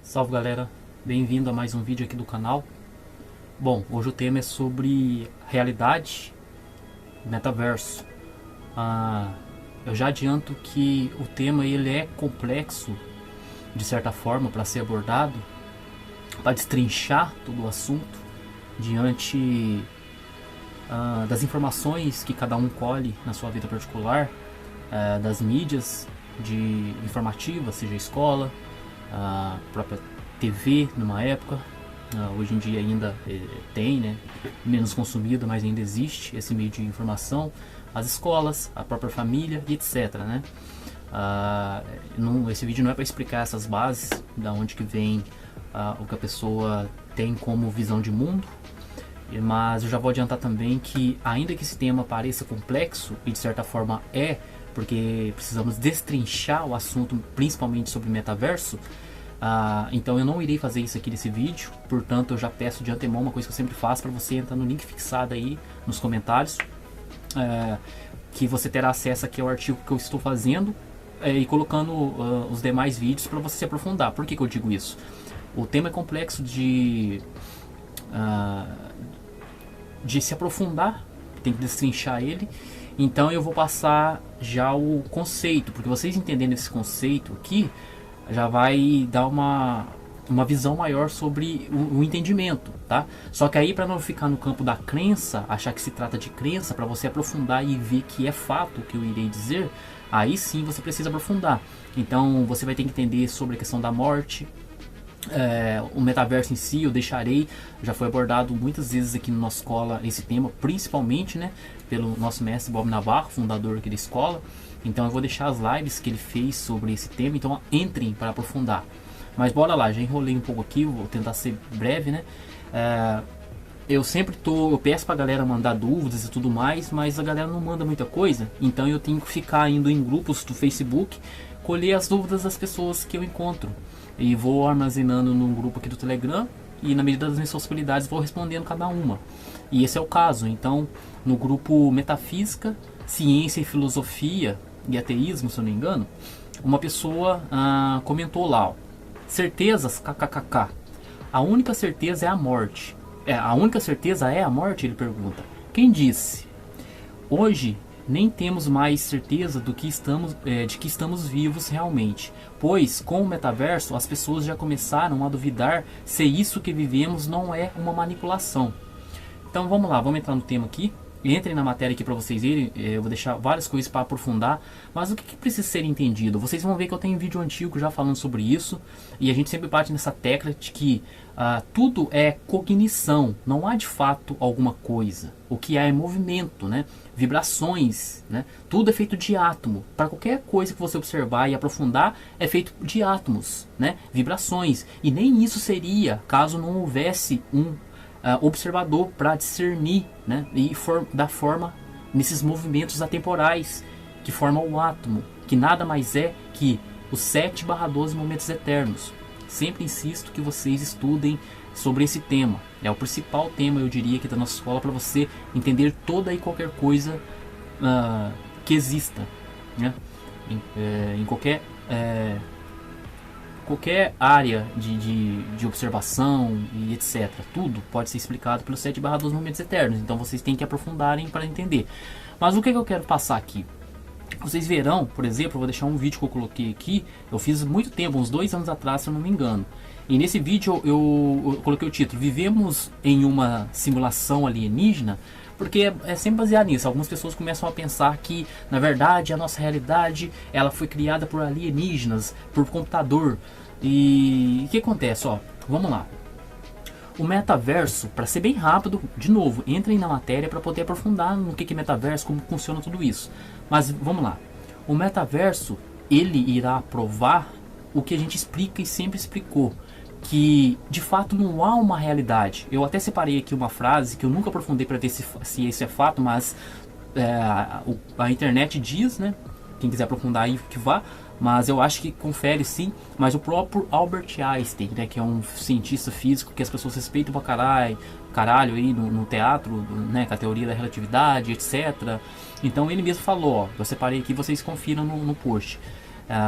Salve galera, bem-vindo a mais um vídeo aqui do canal. Bom, hoje o tema é sobre realidade, metaverso. Eu já adianto que o tema ele é complexo de certa forma para ser abordado, para destrinchar todo o assunto diante das informações que cada um colhe na sua vida particular, das mídias informativas, seja escola, a própria TV numa época, hoje em dia ainda tem, né, menos consumido, mas ainda existe esse meio de informação, as escolas, a própria família e etc, né? Esse vídeo não é para explicar essas bases, da onde que vem o que a pessoa tem como visão de mundo, mas eu já vou adiantar também que, ainda que esse tema pareça complexo, e de certa forma porque precisamos destrinchar o assunto, principalmente sobre metaverso, então eu não irei fazer isso aqui nesse vídeo. Portanto, eu já peço de antemão uma coisa que eu sempre faço, para você entrar no link fixado aí nos comentários, que você terá acesso aqui ao artigo que eu estou fazendo, e colocando os demais vídeos para você se aprofundar. Por que eu digo isso? O tema é complexo de se aprofundar, tem que destrinchar ele. Então eu vou passar já o conceito, porque vocês entendendo esse conceito aqui, já vai dar uma visão maior sobre o entendimento, tá? Só que aí, para não ficar no campo da crença, achar que se trata de crença, para você aprofundar e ver que é fato o que eu irei dizer, aí sim você precisa aprofundar. Então você vai ter que entender sobre a questão da morte, o metaverso em si. Eu deixarei, já foi abordado muitas vezes aqui na nossa escola esse tema, principalmente, né, pelo nosso mestre Bob Navarro, fundador aqui da escola. Então eu vou deixar as lives que ele fez sobre esse tema, então entrem para aprofundar. Mas bora lá, já enrolei um pouco aqui, vou tentar ser breve, né? Eu peço pra galera mandar dúvidas e tudo mais, mas a galera não manda muita coisa, então eu tenho que ficar indo em grupos do Facebook, colher as dúvidas das pessoas que eu encontro, e vou armazenando num grupo aqui do Telegram, e na medida das minhas possibilidades vou respondendo cada uma. E esse é o caso. Então, no grupo Metafísica, Ciência e Filosofia e Ateísmo, se eu não me engano, uma pessoa comentou lá, ó: certezas, kkkk. A única certeza é a morte. A única certeza é a morte? Ele pergunta. Quem disse? Hoje nem temos mais certeza de que estamos vivos realmente, pois com o metaverso as pessoas já começaram a duvidar se isso que vivemos não é uma manipulação. Então vamos lá, vamos entrar no tema aqui. Entrem na matéria aqui para vocês verem. Eu vou deixar várias coisas para aprofundar, mas o que precisa ser entendido? Vocês vão ver que eu tenho um vídeo antigo já falando sobre isso, e a gente sempre bate nessa tecla de que tudo é cognição, não há de fato alguma coisa. O que há é movimento, né? Vibrações, né? Tudo é feito de átomo. Para qualquer coisa que você observar e aprofundar, é feito de átomos, né? Vibrações. E nem isso seria caso não houvesse um observador para discernir, né, e dar forma nesses movimentos atemporais que formam o átomo, que nada mais é que os 7/12 momentos eternos. Sempre insisto que vocês estudem sobre esse tema. É o principal tema, eu diria, aqui da nossa escola, para você entender toda e qualquer coisa que exista, né, em qualquer área de observação e etc. Tudo pode ser explicado pelos 7/12 momentos eternos. Então vocês têm que aprofundarem para entender. Mas o que eu quero passar aqui? Vocês verão, por exemplo, eu vou deixar um vídeo que eu coloquei aqui. Eu fiz muito tempo, uns 2 anos atrás, se eu não me engano. E nesse vídeo eu coloquei o título: Vivemos em uma simulação alienígena? Porque é sempre baseado nisso. Algumas pessoas começam a pensar que, na verdade, a nossa realidade ela foi criada por alienígenas, por computador. E o que acontece? Vamos lá. O metaverso, para ser bem rápido, de novo, entrem na matéria para poder aprofundar no que é metaverso, como funciona tudo isso. Mas vamos lá. O metaverso, ele irá provar o que a gente explica e sempre explicou, que de fato não há uma realidade. Eu até separei aqui uma frase que eu nunca aprofundei para ver se isso é fato, mas a internet diz, né? Quem quiser aprofundar aí que vá, mas eu acho que confere sim. Mas o próprio Albert Einstein, né, que é um cientista físico que as pessoas respeitam pra caralho aí no teatro, né, com a teoria da relatividade, etc. Então ele mesmo falou, eu separei aqui, vocês confiram no post.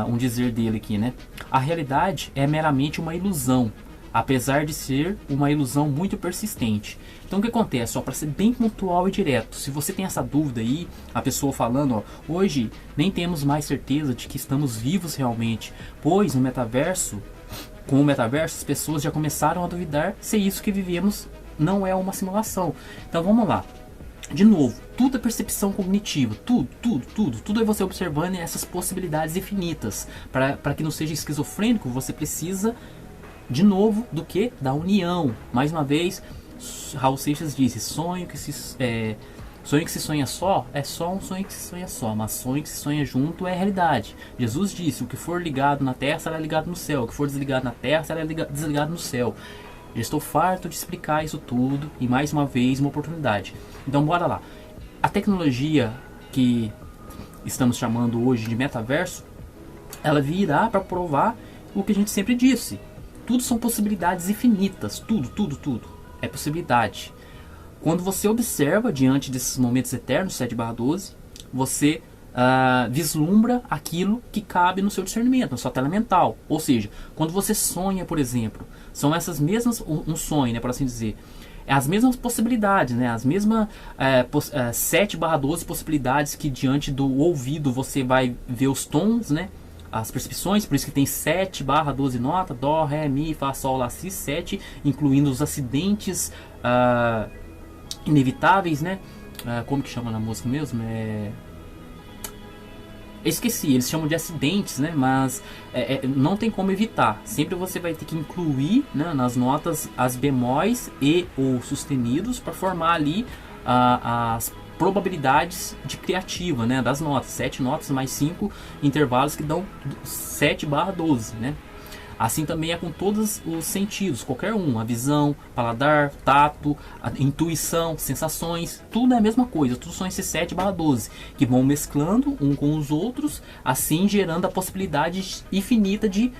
um dizer dele aqui, né? A realidade é meramente uma ilusão, apesar de ser uma ilusão muito persistente. Então o que acontece? Para ser bem pontual e direto, se você tem essa dúvida aí, a pessoa falando, hoje nem temos mais certeza de que estamos vivos realmente, pois no metaverso, com o metaverso, as pessoas já começaram a duvidar se isso que vivemos não é uma simulação. Então vamos lá. De novo, tudo é percepção cognitiva, tudo é você observando essas possibilidades infinitas. Para que não seja esquizofrênico, você precisa, de novo, do que? Da união. Mais uma vez, Raul Seixas disse, sonho que se sonha só, é só um sonho que se sonha só, mas sonho que se sonha junto é realidade. Jesus disse, o que for ligado na terra será ligado no céu, o que for desligado na terra será desligado no céu. Eu estou farto de explicar isso tudo e mais uma vez uma oportunidade. Então bora lá. A tecnologia que estamos chamando hoje de metaverso, ela virá para provar o que a gente sempre disse. Tudo são possibilidades infinitas, tudo é possibilidade. Quando você observa diante desses momentos eternos, 7/12, você vislumbra aquilo que cabe no seu discernimento, na sua tela mental. Ou seja, quando você sonha, por exemplo, são essas mesmas, um sonho, né, por assim dizer, as mesmas possibilidades, né, as mesmas 7/12 possibilidades que diante do ouvido você vai ver os tons, né, as percepções, por isso que tem 7/12 notas, Dó, Ré, Mi, Fá, Sol, Lá, Si, 7, incluindo os acidentes inevitáveis, né, como que chama na música mesmo? Esqueci, eles chamam de acidentes, né? Mas não tem como evitar. Sempre você vai ter que incluir, né, nas notas as bemóis e ou sustenidos para formar ali as probabilidades de criativa, né, das notas. 7 notas mais 5 intervalos que dão 7/12, né? Assim também é com todos os sentidos, qualquer um, a visão, paladar, tato, a intuição, sensações, tudo é a mesma coisa, tudo são esses 7/12, que vão mesclando um com os outros, assim gerando a possibilidade infinita de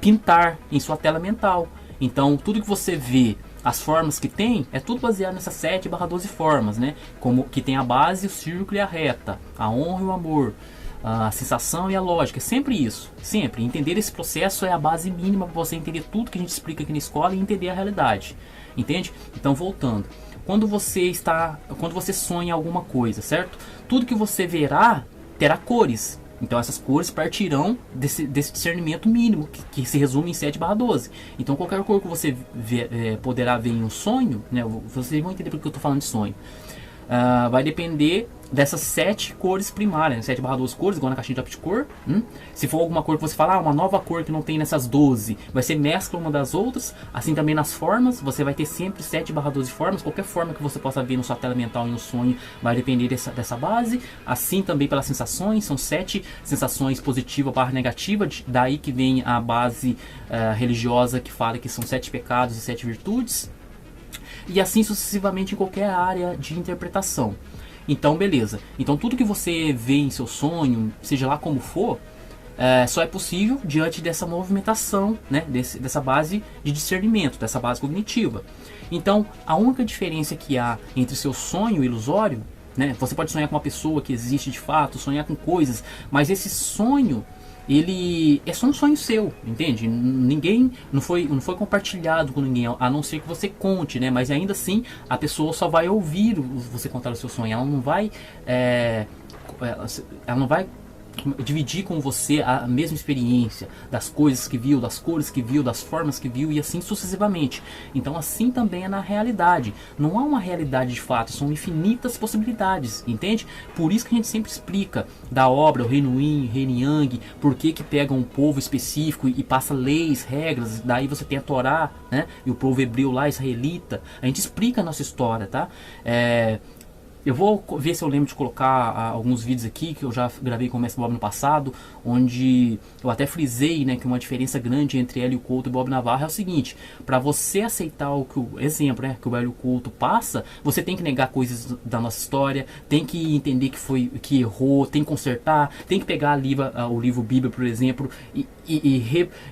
pintar em sua tela mental. Então tudo que você vê, as formas que tem, é tudo baseado nessas 7/12 formas, né? Como que tem a base, o círculo e a reta, a honra e o amor, a sensação e a lógica, é sempre isso, sempre. Entender esse processo é a base mínima para você entender tudo que a gente explica aqui na escola e entender a realidade, entende? Então voltando, quando você sonha alguma coisa, certo? Tudo que você verá terá cores, então essas cores partirão desse discernimento mínimo, que se resume em 7/12. Então qualquer cor que você poderá ver em um sonho, né, vocês vão entender porque eu estou falando de sonho, vai depender dessas 7 cores primárias, 7/12 cores, igual na caixinha de top de cor. Se for alguma cor que você fala, uma nova cor que não tem nessas 12, vai ser mescla uma das outras. Assim também nas formas, você vai ter sempre 7/12 formas. Qualquer forma que você possa ver na sua tela mental em um sonho vai depender dessa base. Assim também pelas sensações, são 7 sensações positiva/negativa, daí que vem a base religiosa que fala que são 7 pecados e 7 virtudes. E assim sucessivamente em qualquer área de interpretação. Então beleza, então tudo que você vê em seu sonho, seja lá como for, só é possível diante dessa movimentação, né, dessa base de discernimento, dessa base cognitiva. Então a única diferença que há entre seu sonho ilusório, né, você pode sonhar com uma pessoa que existe de fato, sonhar com coisas, mas esse sonho, ele é só um sonho seu, entende? Ninguém não foi compartilhado com ninguém, a não ser que você conte, né? Mas ainda assim a pessoa só vai ouvir você contar o seu sonho, ela não vai dividir com você a mesma experiência das coisas que viu, das cores que viu, das formas que viu e assim sucessivamente. Então assim também é na realidade. Não há uma realidade de fato, são infinitas possibilidades, entende? Por isso que a gente sempre explica da obra, o Reino Yin, Reino Yang, por que pega um povo específico e passa leis, regras, daí você tem a Torá, né? E o povo hebreu lá, israelita. A gente explica a nossa história, tá? Eu vou ver se eu lembro de colocar alguns vídeos aqui que eu já gravei com o Mestre Bob no passado, onde eu até frisei, né, que uma diferença grande entre Hélio Couto e Bob Navarro é o seguinte: para você aceitar o que o exemplo, né, que o Hélio Couto passa, você tem que negar coisas da nossa história, tem que entender que errou, tem que consertar, tem que pegar o livro Bíblia, por exemplo,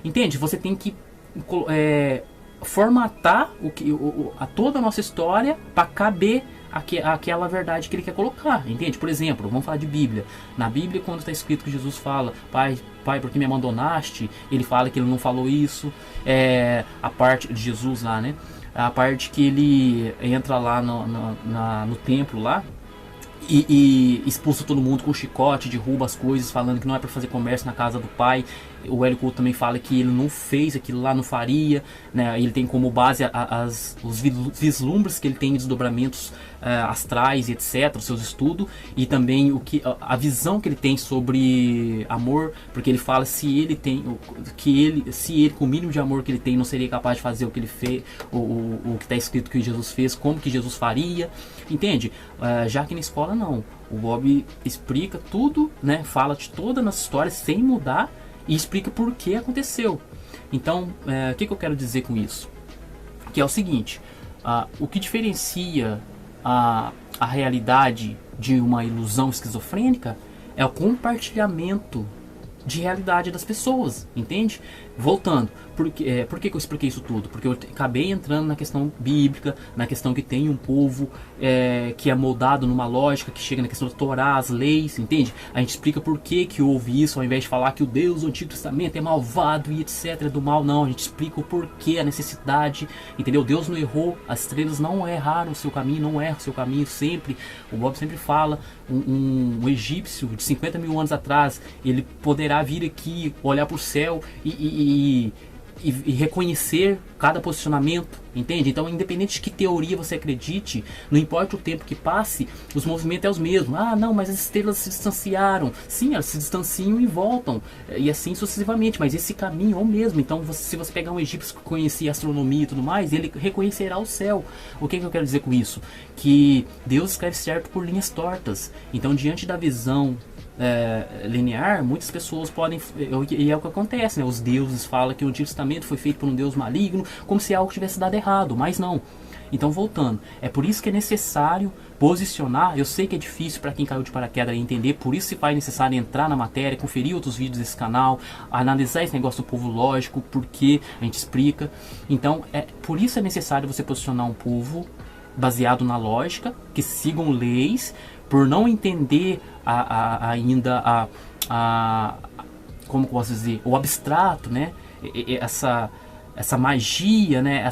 entende? Você tem que formatar toda a nossa história para caber aquela verdade que ele quer colocar, entende? Por exemplo, vamos falar de Bíblia. Na Bíblia, quando está escrito que Jesus fala, Pai, por que me abandonaste? Ele fala que ele não falou isso. A parte de Jesus lá, né? A parte que ele entra lá no templo lá, e expulsa todo mundo com chicote, derruba as coisas, falando que não é para fazer comércio na casa do pai. O Hélio Couto também fala que ele não fez aquilo lá, não faria, né? Ele tem como base os vislumbres que ele tem de desdobramentos astrais e etc, os seus estudos, e também a visão que ele tem sobre amor, porque ele fala se ele com o mínimo de amor que ele tem não seria capaz de fazer o que ele fez, o que está escrito que Jesus fez, como que Jesus faria, entende? Já que na escola não, o Bob explica tudo, né? Fala de todas as histórias sem mudar e explica por que aconteceu. Então, o que eu quero dizer com isso? Que é o seguinte, o que diferencia a realidade de uma ilusão esquizofrênica é o compartilhamento de realidade das pessoas, entende? Voltando, por que eu expliquei isso tudo? Porque eu acabei entrando na questão bíblica, na questão que tem um povo que é moldado numa lógica, que chega na questão da Torá, as leis, entende? A gente explica por que houve isso, ao invés de falar que o Deus do Antigo Testamento é malvado e etc, do mal, não, a gente explica o porquê, a necessidade, entendeu? Deus não errou, as estrelas não erraram o seu caminho, não erram o seu caminho sempre. O Bob sempre fala, um egípcio de 50 mil anos atrás, ele poderá vir aqui, olhar para o céu e reconhecer cada posicionamento, entende? Então, independente de que teoria você acredite, não importa o tempo que passe, os movimentos é os mesmos. Não, mas as estrelas se distanciaram. Sim, elas se distanciam e voltam, e assim sucessivamente, mas esse caminho é o mesmo. Então, se você pegar um egípcio que conhecia astronomia e tudo mais, ele reconhecerá o céu. O que eu quero dizer com isso? Que Deus escreve certo por linhas tortas. Então, diante da visão linear, muitas pessoas podem, e é o que acontece, né? Os deuses falam que o Antigo Testamento foi feito por um Deus maligno, como se algo tivesse dado errado, mas não. Então, voltando, é por isso que é necessário posicionar. Eu sei que é difícil para quem caiu de paraquedas entender, por isso se faz necessário entrar na matéria, conferir outros vídeos desse canal, analisar esse negócio do povo lógico, porque a gente explica. Então, por isso é necessário você posicionar um povo baseado na lógica, que sigam leis, por não entender ainda como posso dizer, o abstrato, né? Essa magia, né?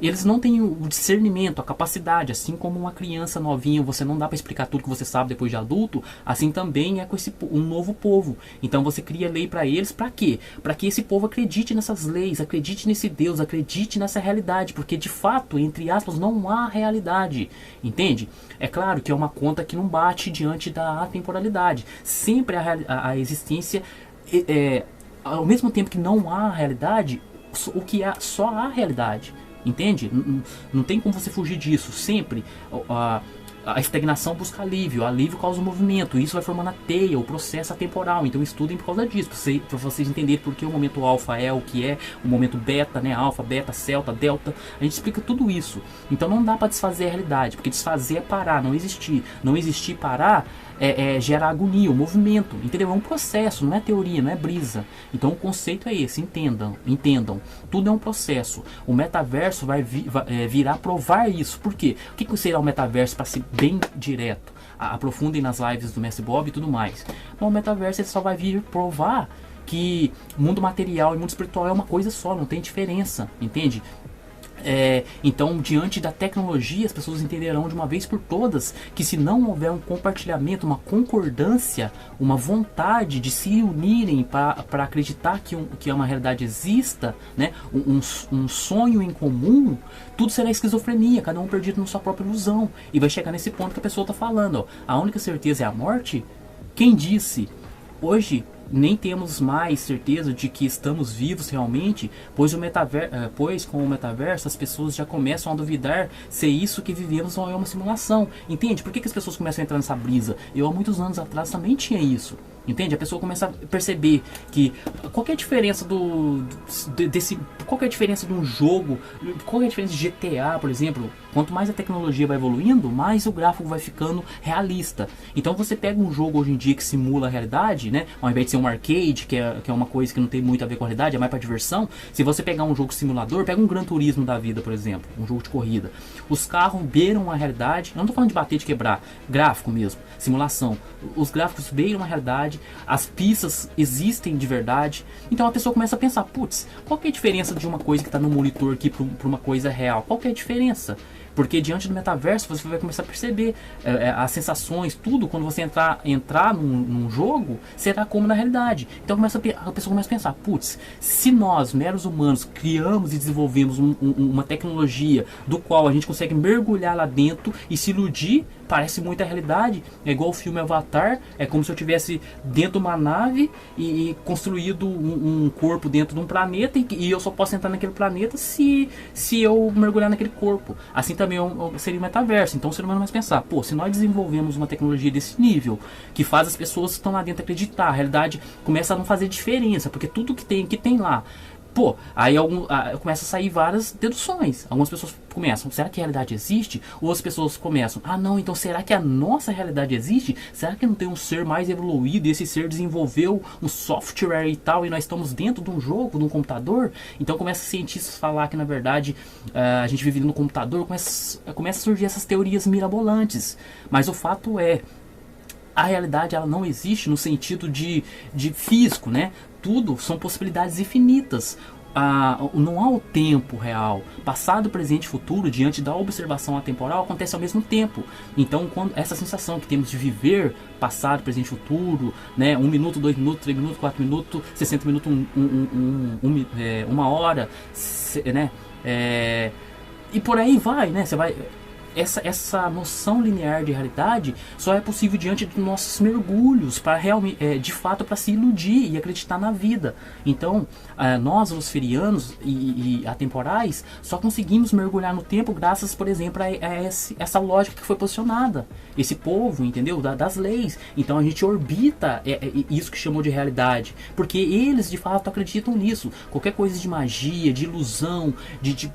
Eles não têm o discernimento, a capacidade, assim como uma criança novinha, você não dá para explicar tudo que você sabe depois de adulto, assim também é com um novo povo. Então você cria lei para eles, para quê? Para que esse povo acredite nessas leis, acredite nesse Deus, acredite nessa realidade, porque de fato, entre aspas, não há realidade, entende? É claro que é uma conta que não bate diante da atemporalidade. Sempre a existência, ao mesmo tempo que não há realidade, o que há, só há realidade, entende? Não tem como você fugir disso. Sempre a estagnação busca alívio, o alívio causa o movimento, isso vai formando a teia, o processo atemporal. Então estudem por causa disso, para vocês entenderem porque o momento alfa é o que é, o momento beta, né? Alfa, beta, celta, delta, a gente explica tudo isso. Então não dá para desfazer a realidade, porque desfazer é parar, não existir. Não existir, parar, gera agonia, o movimento, entendeu? É um processo, não é teoria, não é brisa. Então o conceito é esse, entendam. Tudo é um processo. O metaverso vai virá provar isso. Por quê? O que será o metaverso, para ser bem direto? Aprofundem nas lives do Mestre Bob e tudo mais. Bom, o metaverso ele só vai vir provar que mundo material e mundo espiritual é uma coisa só, não tem diferença, entende? Então, diante da tecnologia, as pessoas entenderão de uma vez por todas que se não houver um compartilhamento, uma concordância, uma vontade de se unirem para acreditar que uma realidade exista, né? um sonho em comum, tudo será esquizofrenia, cada um perdido na sua própria ilusão. E vai chegar nesse ponto que a pessoa está falando, a única certeza é a morte? Quem disse? Hoje nem temos mais certeza de que estamos vivos realmente, pois com o metaverso as pessoas já começam a duvidar se isso que vivemos ou é uma simulação. Entende? Por que as pessoas começam a entrar nessa brisa? Eu há muitos anos atrás também tinha isso. Entende? A pessoa começa a perceber que qual que é a diferença qual que é a diferença de um jogo, qual que é a diferença de GTA, por exemplo. Quanto mais a tecnologia vai evoluindo, mais o gráfico vai ficando realista. Então você pega um jogo hoje em dia que simula a realidade, né? Ao invés de ser um arcade, que é uma coisa que não tem muito a ver com a realidade, é mais para diversão. Se você pegar um jogo simulador, pega um Gran Turismo da vida, por exemplo, um jogo de corrida. Os carros beiram a realidade. Eu não tô falando de bater, de quebrar, gráfico mesmo, simulação. Os gráficos beiram a realidade, as pistas existem de verdade. Então a pessoa começa a pensar, putz, qual que é a diferença de uma coisa que está no monitor aqui para uma coisa real? Qual que é a diferença? Porque diante do metaverso você vai começar a perceber as sensações, tudo, quando você entrar num jogo, será como na realidade. Então a pessoa começa a pensar, putz, se nós, meros humanos, criamos e desenvolvemos uma tecnologia do qual a gente consegue mergulhar lá dentro e se iludir, parece muito a realidade. É igual o filme Avatar, é como se eu estivesse dentro de uma nave e construído um corpo dentro de um planeta e eu só posso entrar naquele planeta se eu mergulhar naquele corpo. Assim também seria o metaverso. Então o ser humano vai pensar, pô, se nós desenvolvemos uma tecnologia desse nível, que faz as pessoas que estão lá dentro acreditar, a realidade começa a não fazer diferença, porque tudo que tem lá. Pô, aí começa a sair várias deduções. Algumas pessoas começam, será que a realidade existe? Outras pessoas começam, não, então será que a nossa realidade existe? Será que não tem um ser mais evoluído e esse ser desenvolveu um software e tal e nós estamos dentro de um jogo, de um computador? Então começa a cientistas falar que na verdade a gente vive no computador, começa a surgir essas teorias mirabolantes. Mas o fato é, a realidade ela não existe no sentido de físico, né? Tudo são possibilidades infinitas. Não há o tempo real. Passado, presente e futuro, diante da observação atemporal, acontece ao mesmo tempo. Então, quando essa sensação que temos de viver passado, presente e futuro, né? 1 minuto, 2 minutos, 3 minutos, 4 minutos, 60 minutos, uma hora, né? E por aí vai, né? Você vai... Essa noção linear de realidade só é possível diante dos nossos mergulhos, para realmente, de fato, para se iludir e acreditar na vida. Então, nós, os ferianos e atemporais, só conseguimos mergulhar no tempo graças, por exemplo, a essa lógica que foi posicionada. Esse povo, entendeu? Das leis. Então a gente orbita isso que chamou de realidade, porque eles de fato acreditam nisso. Qualquer coisa de magia, de ilusão, de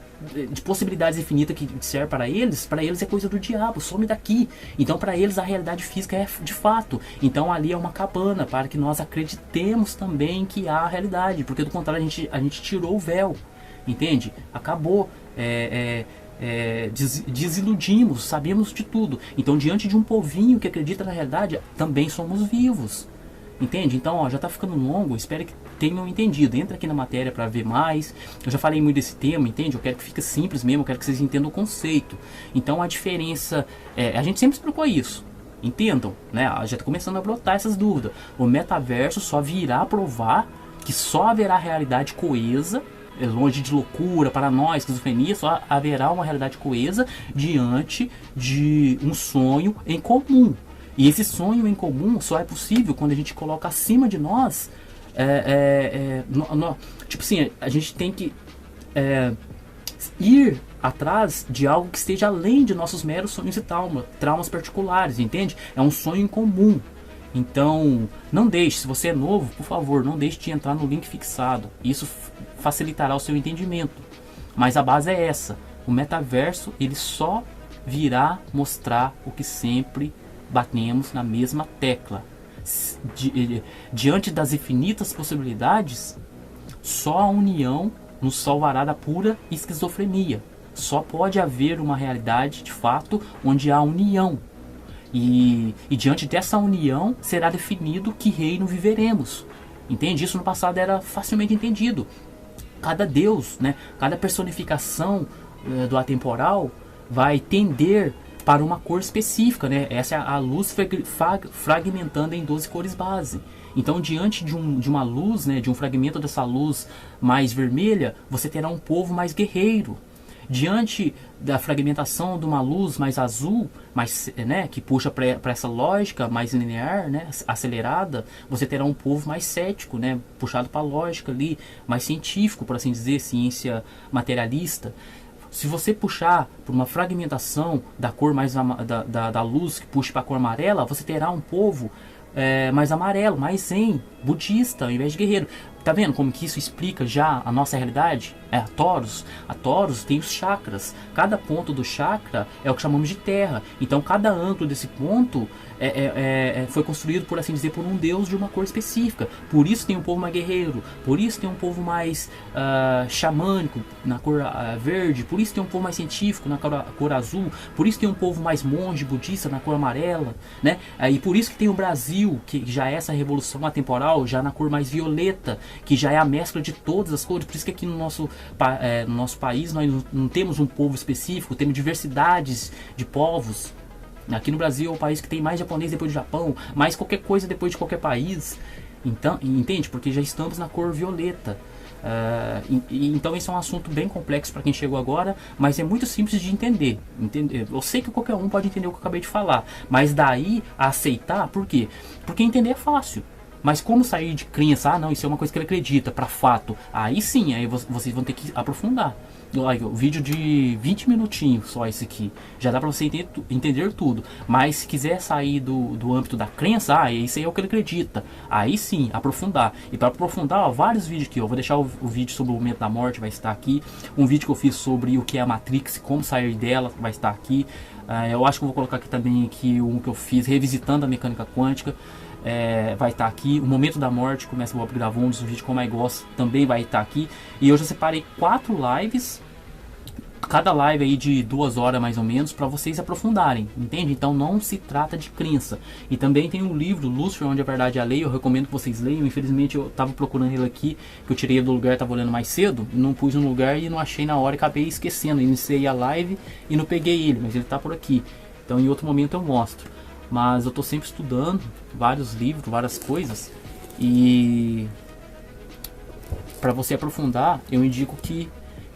possibilidades infinitas que serve para eles é coisa do diabo, some daqui. Então para eles a realidade física é de fato. Então ali é uma cabana para que nós acreditemos também que há a realidade, porque do contrário a gente tirou o véu, entende? Acabou, desiludimos, sabemos de tudo. Então diante de um povinho que acredita na realidade, também somos vivos. Entende? Então, já está ficando longo, espero que tenham entendido. Entra aqui na matéria para ver mais. Eu já falei muito desse tema, entende? Eu quero que fique simples mesmo, eu quero que vocês entendam o conceito. Então, a diferença... a gente sempre explicou isso. Entendam, né? Já está começando a brotar essas dúvidas. O metaverso só virá provar que só haverá realidade coesa, longe de loucura, paranoia, esquizofrenia, só haverá uma realidade coesa diante de um sonho em comum. E esse sonho em comum só é possível quando a gente coloca acima de nós, tipo assim, a gente tem que ir atrás de algo que esteja além de nossos meros sonhos e traumas particulares, entende? É um sonho em comum. Então, não deixe, se você é novo, por favor, não deixe de entrar no link fixado. Isso facilitará o seu entendimento. Mas a base é essa. O metaverso, ele só virá mostrar o que sempre batemos na mesma tecla. Diante das infinitas possibilidades, só a união nos salvará da pura esquizofrenia. Só pode haver uma realidade de fato onde há união. E diante dessa união será definido que reino viveremos. Entende? Isso no passado era facilmente entendido. Cada deus, né, cada personificação do atemporal vai tender para uma cor específica, né? Essa é a luz fragmentando em 12 cores base. Então, diante de uma luz, né, de um fragmento dessa luz mais vermelha, você terá um povo mais guerreiro. Diante da fragmentação de uma luz mais azul, né, que puxa para essa lógica mais linear, né, acelerada, você terá um povo mais cético, né, puxado para a lógica ali, mais científico, por assim dizer, ciência materialista. Se você puxar por uma fragmentação da cor mais da luz que puxa para a cor amarela, você terá um povo mais amarelo, mais zen, budista, ao invés de guerreiro. Tá vendo como que isso explica já a nossa realidade? A Taurus tem os chakras. Cada ponto do chakra é o que chamamos de terra. Então cada ângulo desse ponto foi construído, por assim dizer, por um deus de uma cor específica. Por isso tem um povo mais guerreiro. Por isso tem um povo mais xamânico na cor verde. Por isso tem um povo mais científico na cor azul. Por isso tem um povo mais monge budista na cor amarela, né? E por isso que tem o Brasil, que já é essa revolução atemporal, já na cor mais violeta, que já é a mescla de todas as cores. Por isso que aqui no nosso país nós não temos um povo específico, temos diversidades de povos. Aqui no Brasil é o país que tem mais japonês depois do Japão, mais qualquer coisa depois de qualquer país. Então, entende? Porque já estamos na cor violeta. Então esse é um assunto bem complexo para quem chegou agora, mas é muito simples de entender. Eu sei que qualquer um pode entender o que eu acabei de falar, mas daí a aceitar, por quê? Porque entender é fácil. Mas como sair de crença, não, isso é uma coisa que ele acredita, para fato, aí sim, aí vocês vão ter que aprofundar. Olha, o vídeo de 20 minutinhos só esse aqui, já dá para você entender tudo. Mas se quiser sair do âmbito da crença, isso aí é o que ele acredita. Aí sim, aprofundar. E para aprofundar, vários vídeos aqui, eu vou deixar o vídeo sobre o momento da morte, vai estar aqui. Um vídeo que eu fiz sobre o que é a Matrix, como sair dela, vai estar aqui. Eu acho que eu vou colocar aqui também um que eu fiz revisitando a mecânica quântica. Vai estar aqui. O momento da morte, começa o Bob gravou um dos vídeos como I gosto, também vai estar aqui. E eu já separei 4 lives, cada live aí de 2 horas mais ou menos, para vocês aprofundarem, entende? Então não se trata de crença. E também tem um livro, Lúcifer, Onde a Verdade é a Lei, eu recomendo que vocês leiam. Infelizmente eu estava procurando ele aqui, que eu tirei do lugar, estava olhando mais cedo, não pus no lugar e não achei na hora e acabei esquecendo. Iniciei a live e não peguei ele, mas ele está por aqui. Então em outro momento eu mostro. Mas eu estou sempre estudando vários livros, várias coisas. E para você aprofundar, eu indico que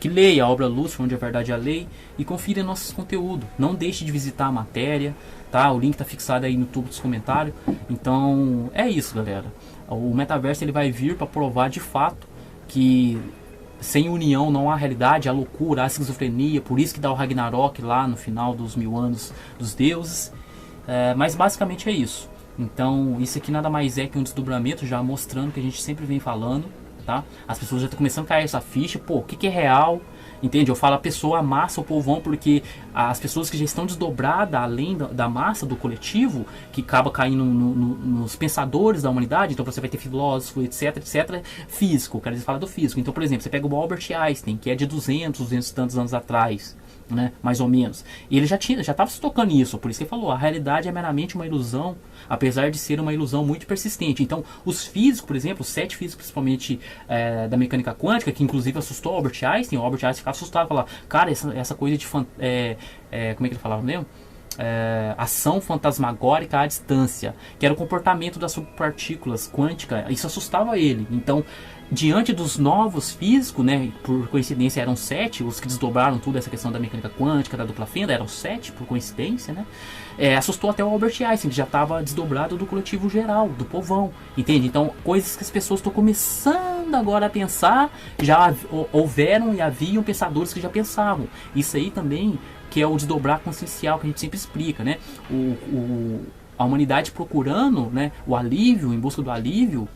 leia a obra Lúcifer, Onde a Verdade é a Lei, e confira nossos conteúdos. Não deixe de visitar a matéria, tá? O link está fixado aí no tubo dos comentários. Então é isso, galera. O metaverso ele vai vir para provar de fato que sem união não há realidade, há loucura, há esquizofrenia. Por isso que dá o Ragnarok lá no final dos 1000 anos dos deuses. Mas basicamente é isso. Então isso aqui nada mais é que um desdobramento, já mostrando que a gente sempre vem falando, tá? As pessoas já estão começando a cair essa ficha. Pô, o que é real? Entende? Eu falo a pessoa, a massa, o povão, porque as pessoas que já estão desdobradas além da massa, do coletivo, que acaba caindo nos pensadores da humanidade. Então você vai ter filósofo, etc, etc, físico, quero dizer, fala do físico. Então, por exemplo, você pega o Albert Einstein, que é de 200 e tantos anos atrás, né, mais ou menos. E ele já estava se tocando nisso, por isso que ele falou, a realidade é meramente uma ilusão, apesar de ser uma ilusão muito persistente. Então, os físicos, por exemplo, os 7 físicos, principalmente da mecânica quântica, que inclusive assustou o Albert Einstein ficava assustado, falava, cara, essa coisa de como é que ele falava mesmo? Ação fantasmagórica à distância, que era o comportamento das subpartículas quânticas. Isso assustava ele. Então, diante dos novos físicos, né, por coincidência eram 7, os que desdobraram tudo essa questão da mecânica quântica, da dupla fenda, eram 7 por coincidência, né? Assustou até o Albert Einstein, que já estava desdobrado do coletivo geral, do povão, entende? Então, coisas que as pessoas estão começando agora a pensar, já houveram e haviam pensadores que já pensavam. Isso aí também que é o desdobrar consciencial que a gente sempre explica, né? A humanidade procurando, né, o alívio, em busca do alívio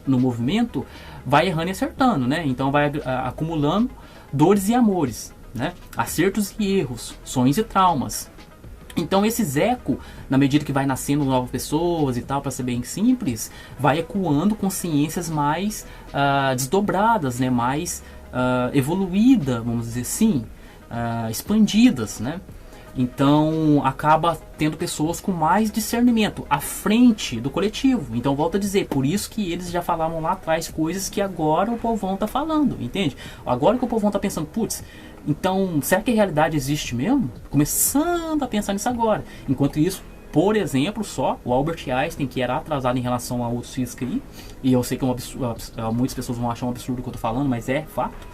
no movimento, vai errando e acertando, né? Então vai acumulando dores e amores, né? Acertos e erros, sonhos e traumas. Então esses ecos, na medida que vai nascendo novas pessoas e tal, para ser bem simples, vai ecoando consciências mais desdobradas, né? Mais evoluídas, vamos dizer assim, expandidas, né? Então acaba tendo pessoas com mais discernimento à frente do coletivo. Então volto a dizer, por isso que eles já falavam lá atrás coisas que agora o povão tá falando, entende? Agora que o povão tá pensando, putz, então será que a realidade existe mesmo? Começando a pensar nisso agora. Enquanto isso, por exemplo, só o Albert Einstein, que era atrasado em relação a outros físicos aí, e eu sei que é um absurdo, muitas pessoas vão achar um absurdo o que eu tô falando, mas é fato.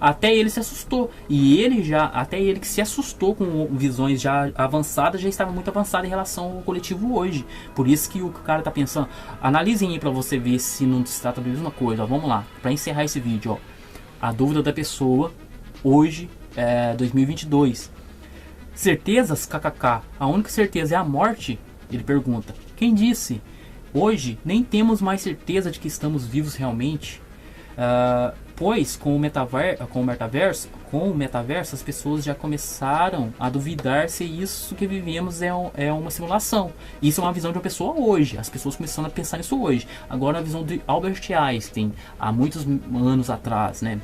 Até ele se assustou, e até ele que se assustou com visões já avançadas, já estava muito avançado em relação ao coletivo hoje. Por isso que o cara tá pensando, analisem aí para você ver se não se trata da mesma coisa. Ó, vamos lá, para encerrar esse vídeo, ó, a dúvida da pessoa hoje, 2022. Certezas, kkk, a única certeza é a morte? Ele pergunta. Quem disse? Hoje nem temos mais certeza de que estamos vivos realmente, pois com o metaverso as pessoas já começaram a duvidar se isso que vivemos é uma simulação. Isso é uma visão de uma pessoa hoje, as pessoas começando a pensar nisso hoje. Agora a visão de Albert Einstein, há muitos anos atrás, né,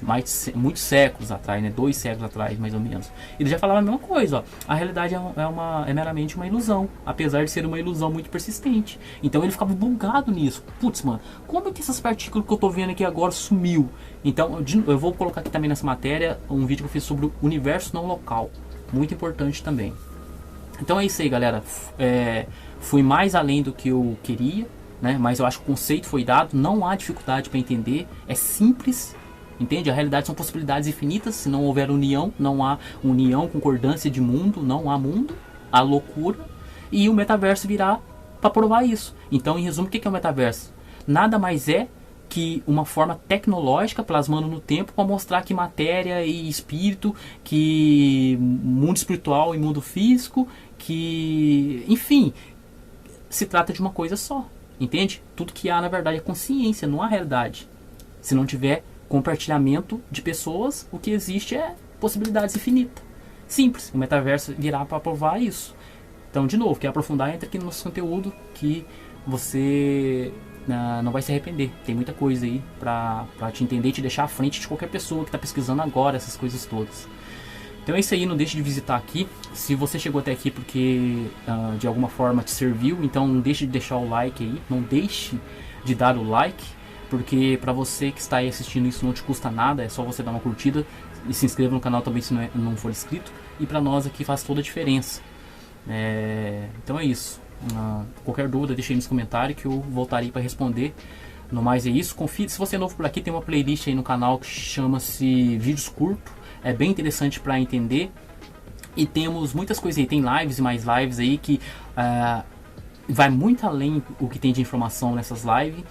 muitos séculos atrás, né, 2 séculos atrás mais ou menos, ele já falava a mesma coisa, ó, a realidade é meramente uma ilusão, apesar de ser uma ilusão muito persistente. Então ele ficava bugado nisso. Putz, mano, como é que essas partículas que eu tô vendo aqui agora sumiu? Então eu vou colocar aqui também nessa matéria um vídeo que eu fiz sobre o universo não local, muito importante também. Então é isso aí, galera. Fui mais além do que eu queria, né? Mas eu acho que o conceito foi dado, não há dificuldade para entender, é simples, entende? A realidade são possibilidades infinitas. Se não houver união, não há união, concordância de mundo, não há mundo, há loucura, e o metaverso virá para provar isso. Então, em resumo, o que é o metaverso? Nada mais é que uma forma tecnológica plasmando no tempo para mostrar que matéria e espírito, que mundo espiritual e mundo físico, que, enfim, se trata de uma coisa só, entende? Tudo que há na verdade é consciência, não há realidade. Se não tiver compartilhamento de pessoas, o que existe é possibilidades infinitas. Simples, o metaverso virá para provar isso. Então, de novo, quer aprofundar, entra aqui no nosso conteúdo que você não vai se arrepender. Tem muita coisa aí pra te entender e te deixar à frente de qualquer pessoa que tá pesquisando agora essas coisas todas. Então é isso aí, não deixe de visitar aqui. Se você chegou até aqui porque de alguma forma te serviu, então não deixe de deixar o like aí, não deixe de dar o like, porque pra você que está aí assistindo isso não te custa nada, é só você dar uma curtida e se inscreva no canal também se não for inscrito, e pra nós aqui faz toda a diferença. Então é isso. Qualquer dúvida deixa aí nos comentários que eu voltarei para responder. No mais é isso. Confie, se você é novo por aqui, tem uma playlist aí no canal que chama-se Vídeos Curtos. É bem interessante para entender. E temos muitas coisas aí, tem lives e mais lives aí que vai muito além do que tem de informação nessas lives.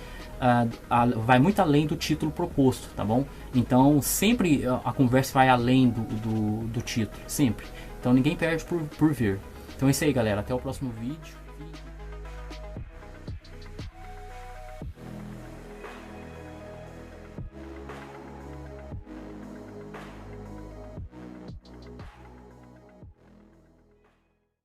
Vai muito além do título proposto, tá bom? Então sempre a conversa vai além do título, sempre. Então ninguém perde por ver. Então é isso aí, galera, até o próximo vídeo.